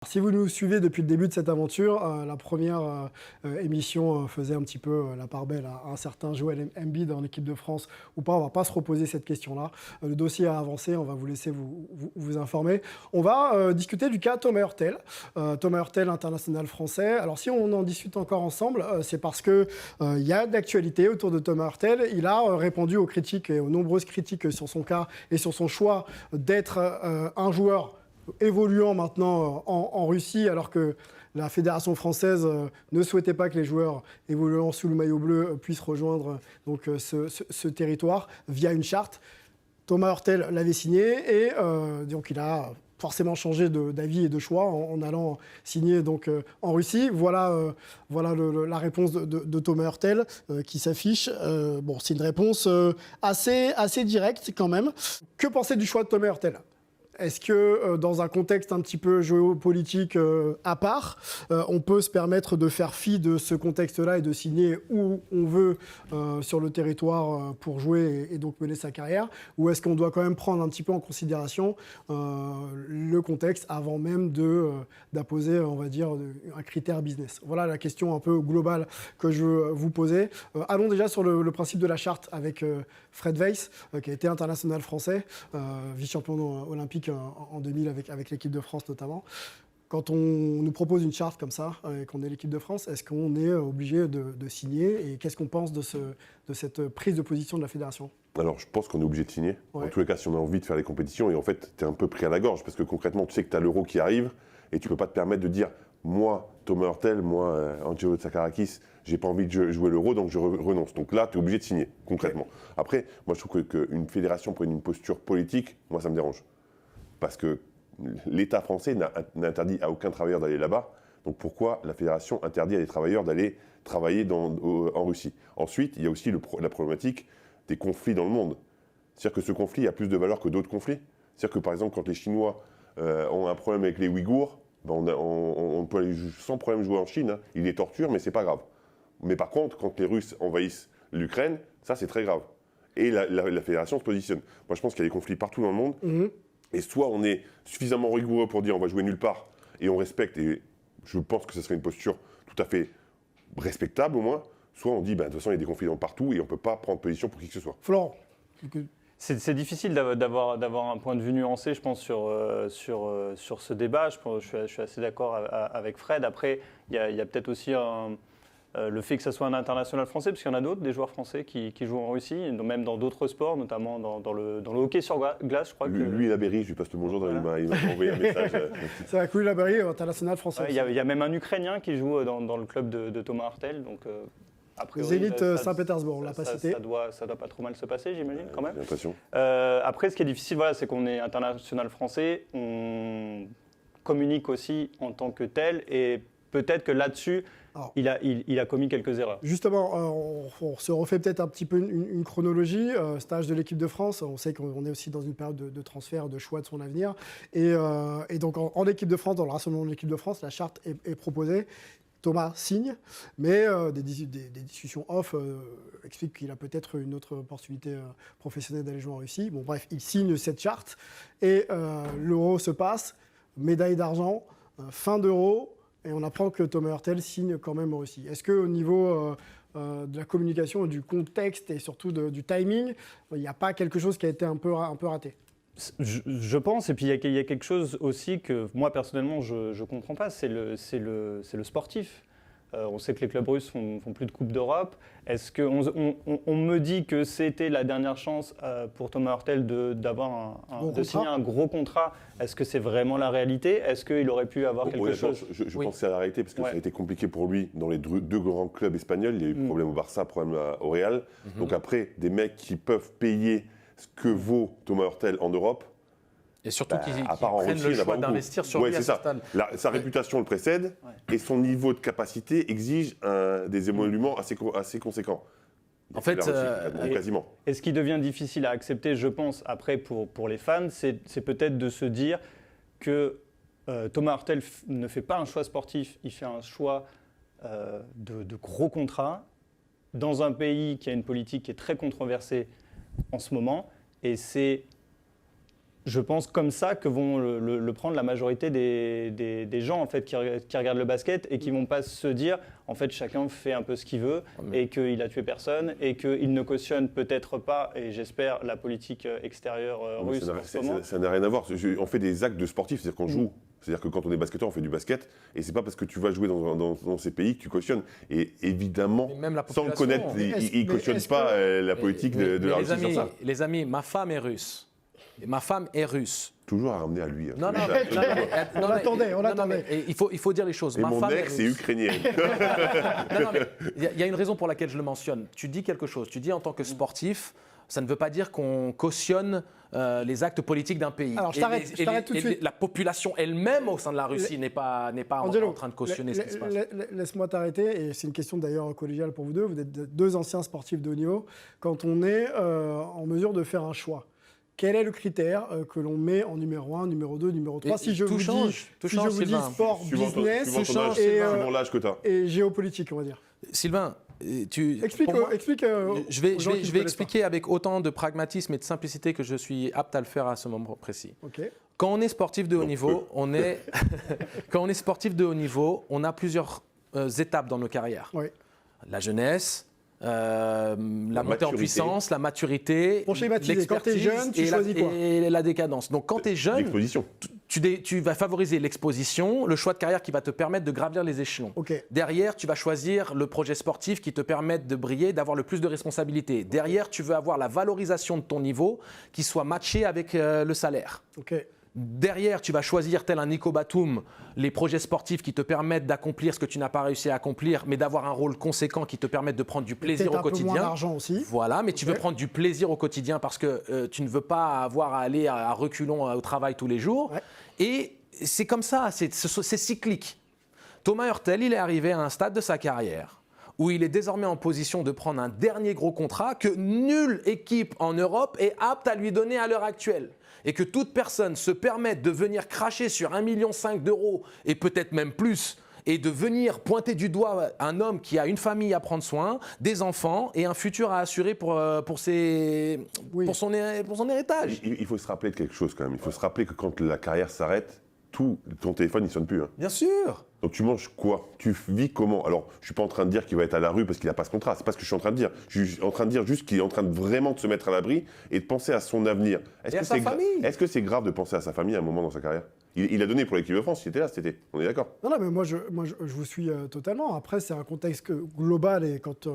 Si vous nous suivez depuis le début de cette aventure, la première émission faisait un petit peu la part belle à un certain Joel Embiid en équipe de France ou pas. On ne va pas se reposer cette question-là. Le dossier a avancé, on va vous laisser vous informer. On va discuter du cas Thomas Hurtel. Thomas Hurtel, international français. Alors si on en discute encore ensemble, c'est parce qu'il y a de l'actualité autour de Thomas Hurtel. Il a répondu aux critiques et aux nombreuses critiques sur son cas et sur son choix d'être un joueur évoluant maintenant en Russie, alors que la fédération française ne souhaitait pas que les joueurs évoluant sous le maillot bleu puissent rejoindre donc, ce territoire via une charte. Thomas Hurtel l'avait signé et donc il a forcément changé d'avis et de choix en allant signer donc, en Russie. Voilà, la réponse de Thomas Hurtel qui s'affiche. Bon, c'est une réponse assez directe quand même. Que penser du choix de Thomas Hurtel ? Est-ce que dans un contexte un petit peu géopolitique à part, on peut se permettre de faire fi de ce contexte-là et de signer où on veut sur le territoire pour jouer et donc mener sa carrière? Ou est-ce qu'on doit quand même prendre un petit peu en considération le contexte avant même d'apposer, on va dire, un critère business? Voilà la question un peu globale que je veux vous poser. Allons déjà sur le principe de la charte avec Fred Weiss, qui a été international français, vice-champion olympique en 2000 avec l'équipe de France notamment. Quand on nous propose une charte comme ça et qu'on est l'équipe de France, est-ce qu'on est obligé de signer? Et qu'est-ce qu'on pense de cette prise de position de la fédération? Alors, je pense qu'on est obligé de signer. Ouais. En tous les cas, si on a envie de faire les compétitions, et en fait, tu es un peu pris à la gorge, parce que concrètement, tu sais que tu as l'Euro qui arrive, et tu ne peux pas te permettre de dire, moi, Thomas Hurtel, moi, Angelo Tsakarakis, j'ai pas envie de jouer l'Euro, donc je renonce. Donc là, tu es obligé de signer, concrètement. Après, moi, je trouve qu'une fédération prenne une posture politique, moi, ça me dérange. Parce que l'État français n'a interdit à aucun travailleur d'aller là-bas. Donc pourquoi la fédération interdit à des travailleurs d'aller travailler en Russie? Ensuite, il y a aussi la problématique des conflits dans le monde. C'est-à-dire que ce conflit a plus de valeur que d'autres conflits. C'est-à-dire que par exemple, quand les Chinois ont un problème avec les Ouïghours, ben on peut aller sans problème jouer en Chine. Hein. Ils les torturent, mais c'est pas grave. Mais par contre, quand les Russes envahissent l'Ukraine, ça c'est très grave. Et la fédération se positionne. Moi je pense qu'il y a des conflits partout dans le monde. Mm-hmm. Et soit on est suffisamment rigoureux pour dire on va jouer nulle part et on respecte, et je pense que ce serait une posture tout à fait respectable au moins, soit on dit de toute façon il y a des conflits partout et on ne peut pas prendre position pour qui que ce soit. Florent. C'est difficile d'avoir un point de vue nuancé, je pense, sur ce débat. Je suis assez d'accord avec Fred. Après, il y a peut-être aussi le fait que ce soit un international français, parce qu'il y en a d'autres, des joueurs français qui jouent en Russie, même dans d'autres sports, notamment dans le hockey sur glace, je crois. Lui, Laberry, je lui passe le bonjour, voilà. Il m'a envoyé un message. C'est avec Louis Laberry, international français. Il y a même un Ukrainien qui joue dans le club de Thomas Hurtel. Donc, Zénith Saint-Pétersbourg, on ne l'a pas cité. Ça doit pas trop mal se passer, j'imagine, quand même. J'ai l'impression. Après, ce qui est difficile, voilà, c'est qu'on est international français, on communique aussi en tant que tel, et peut-être que là-dessus, il a commis quelques erreurs. Justement, on se refait peut-être un petit peu une chronologie. Stage de l'équipe de France, on sait qu'on est aussi dans une période de transfert, de choix de son avenir. Et donc en équipe de France, dans le rassemblement de l'équipe de France, la charte est proposée. Thomas signe, mais des discussions off expliquent qu'il a peut-être une autre opportunité professionnelle d'aller jouer en Russie. Bon bref, il signe cette charte et l'Euro se passe, médaille d'argent, fin d'Euro, et on apprend que Thomas Hurtel signe quand même en Russie. Est-ce qu'au niveau de la communication, du contexte et surtout du timing, il n'y a pas quelque chose qui a été un peu raté? Je pense, et puis il y a quelque chose aussi que moi personnellement je ne comprends pas, c'est le sportif. On sait que les clubs russes font plus de Coupe d'Europe. Est-ce on me dit que c'était la dernière chance pour Thomas Hurtel de signer un gros contrat? Est-ce que c'est vraiment la réalité? Est-ce qu'il aurait pu avoir quelque chose? Je pensais à la réalité parce que ça a été compliqué pour lui dans les deux grands clubs espagnols. Il y a eu problème au Barça, problème au Real. Donc après, des mecs qui peuvent payer ce que vaut Thomas Hurtel en Europe. Et surtout qu'ils prennent Russie, le choix d'investir sur lui à ce stade. Sa réputation le précède et son niveau de capacité exige des émoluments assez conséquents. En fait, quasiment. Et ce qui devient difficile à accepter, je pense, après pour les fans, c'est peut-être de se dire que Thomas Hurtel ne fait pas un choix sportif, il fait un choix de gros contrats dans un pays qui a une politique qui est très controversée en ce moment, et c'est je pense comme ça que vont le prendre la majorité des gens en fait, qui regardent le basket et qui ne vont pas se dire en fait chacun fait un peu ce qu'il veut et qu'il a tué personne et qu'il ne cautionne peut-être pas, et j'espère, la politique extérieure russe en ce moment. Ça n'a rien à voir. On fait des actes de sportifs, c'est-à-dire qu'on joue. C'est-à-dire que quand on est basketteur, on fait du basket, et c'est pas parce que tu vas jouer dans ces pays que tu cautionnes. Et évidemment, sans le connaître, ils ne cautionnent pas la politique de la Russie sur ça. Les amis, ma femme est russe. Ma femme est russe. Toujours à ramener à lui. Non, on l'attendait. Il faut dire les choses. Et mon ex est ukrainienne. Il y a une raison pour laquelle je le mentionne. Tu dis quelque chose. Tu dis en tant que sportif, ça ne veut pas dire qu'on cautionne les actes politiques d'un pays. Alors, je t'arrête tout de suite. La population elle-même au sein de la Russie n'est pas en train de cautionner ce qui se passe. Laisse-moi t'arrêter, et c'est une question d'ailleurs collégiale pour vous deux. Vous êtes deux anciens sportifs de haut niveau. Quand on est en mesure de faire un choix, quel est le critère que l'on met en numéro 1, numéro 2, numéro 3 Si je vous dis sport, business et géopolitique, on va dire. Sylvain, Explique. Je vais expliquer avec autant de pragmatisme et de simplicité que je suis apte à le faire à ce moment précis. Okay. Quand on est sportif de haut niveau, on a plusieurs étapes dans nos carrières. Oui. La jeunesse, la montée en puissance, la maturité, l'expertise. Quand tu es jeune, tu choisis quoi ? Et la décadence. Donc quand tu es jeune, tu vas favoriser l'exposition, le choix de carrière qui va te permettre de gravir les échelons. Okay. Derrière, tu vas choisir le projet sportif qui te permette de briller, d'avoir le plus de responsabilités. Derrière, tu veux avoir la valorisation de ton niveau qui soit matchée avec le salaire. Okay. Derrière, tu vas choisir, tel un Nico Batum, les projets sportifs qui te permettent d'accomplir ce que tu n'as pas réussi à accomplir, mais d'avoir un rôle conséquent qui te permette de prendre du plaisir au quotidien. Un peu moins d'argent aussi. Voilà, mais tu veux prendre du plaisir au quotidien parce que tu ne veux pas avoir à aller à reculons au travail tous les jours. Ouais. Et c'est comme ça, c'est cyclique. Thomas Hurtel, il est arrivé à un stade de sa carrière où il est désormais en position de prendre un dernier gros contrat que nulle équipe en Europe est apte à lui donner à l'heure actuelle. Et que toute personne se permette de venir cracher sur 1,5 million d'euros et peut-être même plus, et de venir pointer du doigt un homme qui a une famille à prendre soin, des enfants et un futur à assurer pour son héritage. Il faut se rappeler de quelque chose quand même. Il faut se rappeler que quand la carrière s'arrête, ton téléphone, il ne sonne plus. Hein. Bien sûr. Donc tu manges quoi? Tu vis comment? Alors, je ne suis pas en train de dire qu'il va être à la rue parce qu'il n'a pas ce contrat. C'est pas ce que je suis en train de dire. Je suis en train de dire juste qu'il est en train de vraiment de se mettre à l'abri et de penser à son avenir. Est-ce que c'est grave de penser à sa famille à un moment dans sa carrière? Il a donné pour l'équipe de France, il était là cet été. On est d'accord? Non, mais moi je vous suis totalement. Après, c'est un contexte global et quand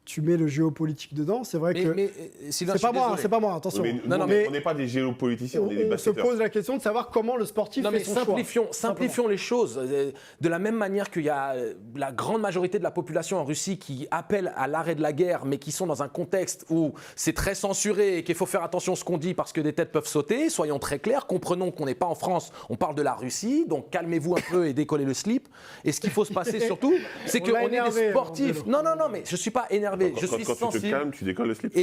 tu mets le géopolitique dedans, c'est vrai que... c'est pas moi, attention. Mais on n'est pas des géopoliticiens, on est des basketteurs. On se pose la question de savoir comment le sportif fait son choix. Simplifions les choses. De la même manière qu'il y a la grande majorité de la population en Russie qui appelle à l'arrêt de la guerre, mais qui sont dans un contexte où c'est très censuré et qu'il faut faire attention à ce qu'on dit parce que des têtes peuvent sauter, soyons très clairs, comprenons qu'on n'est pas en France, on parle de la Russie, donc calmez-vous un peu et décollez le slip. Et ce qu'il faut se passer surtout, c'est qu'on est des sportifs. Non, mais je ne suis pas énervé. Je suis sensible. Quand tu te calmes, tu décolles le slip.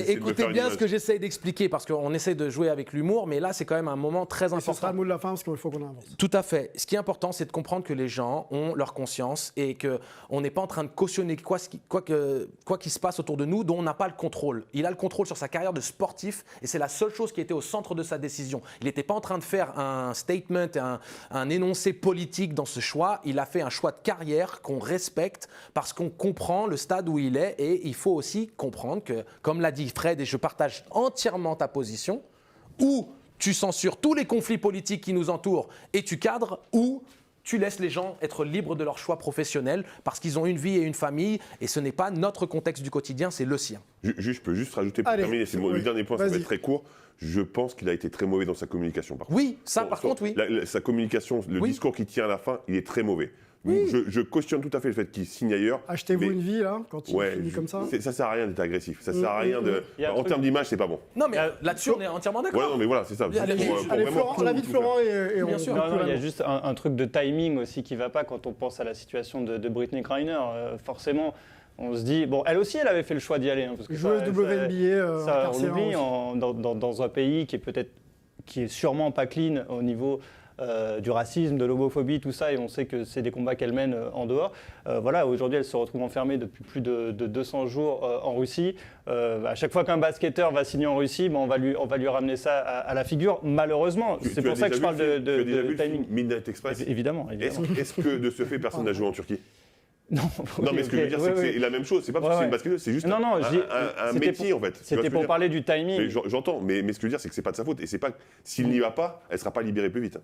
Écoutez bien ce que j'essaye d'expliquer parce qu'on essaie de jouer avec l'humour, mais là, c'est quand même un moment très important. Ce sera le mot de la fin parce qu'il faut qu'on avance. Tout à fait. Ce qui est important, c'est de comprendre que les gens ont leur conscience et qu'on n'est pas en train de cautionner quoi qu'il se passe autour de nous dont on n'a pas le contrôle. Il a le contrôle sur sa carrière de sportif et c'est la seule chose qui était au centre de sa décision. Il n'était pas en train de faire un statement, un énoncé politique dans ce choix. Il a fait un choix de carrière qu'on respecte parce qu'on comprend le stade où il est et il faut aussi comprendre que, comme l'a dit Fred, et je partage entièrement ta position, ou tu censures tous les conflits politiques qui nous entourent et tu cadres, ou tu laisses les gens être libres de leur choix professionnel parce qu'ils ont une vie et une famille et ce n'est pas notre contexte du quotidien, c'est le sien. Je peux juste rajouter pour terminer, c'est le dernier point, ça va être très court. Je pense qu'il a été très mauvais dans sa communication. Par contre, oui. Sa communication, le discours qu'il tient à la fin, il est très mauvais. Oui. Je cautionne tout à fait le fait qu'il signe ailleurs. Achetez-vous une vie, là, quand il finit comme ça. Ça sert à rien d'être agressif. Ça sert à rien de... En termes d'image, c'est pas bon. Non, mais là-dessus, on est entièrement d'accord. Ouais, non, mais voilà, c'est ça. L'avis de Florent et bien sûr. Il y a juste un truc de timing aussi qui va pas quand on pense à la situation de Brittney Griner. Forcément, on se dit... Bon, elle aussi, elle avait fait le choix d'y aller. Parce que joueuse WNBA, ça, on l'oublie dans un pays qui est sûrement pas clean au niveau... du racisme, de l'homophobie, tout ça, et on sait que c'est des combats qu'elle mène en dehors. Voilà, aujourd'hui, elle se retrouve enfermée depuis plus de 200 jours en Russie. À chaque fois qu'un basketteur va signer en Russie, on va lui ramener ça à la figure, malheureusement. C'est pour ça que je parle de timing. Midnight Express. Évidemment. Est-ce que de ce fait, personne n'a joué en Turquie? Non, Non, mais ce que je veux dire, c'est que c'est la même chose. C'est pas parce que c'est une basketteuse, c'est juste un métier, en fait. C'était pour parler du timing. J'entends, mais ce que je veux dire, c'est que c'est pas de sa faute. Et c'est pas s'il n'y va pas, elle sera pas libérée plus vite.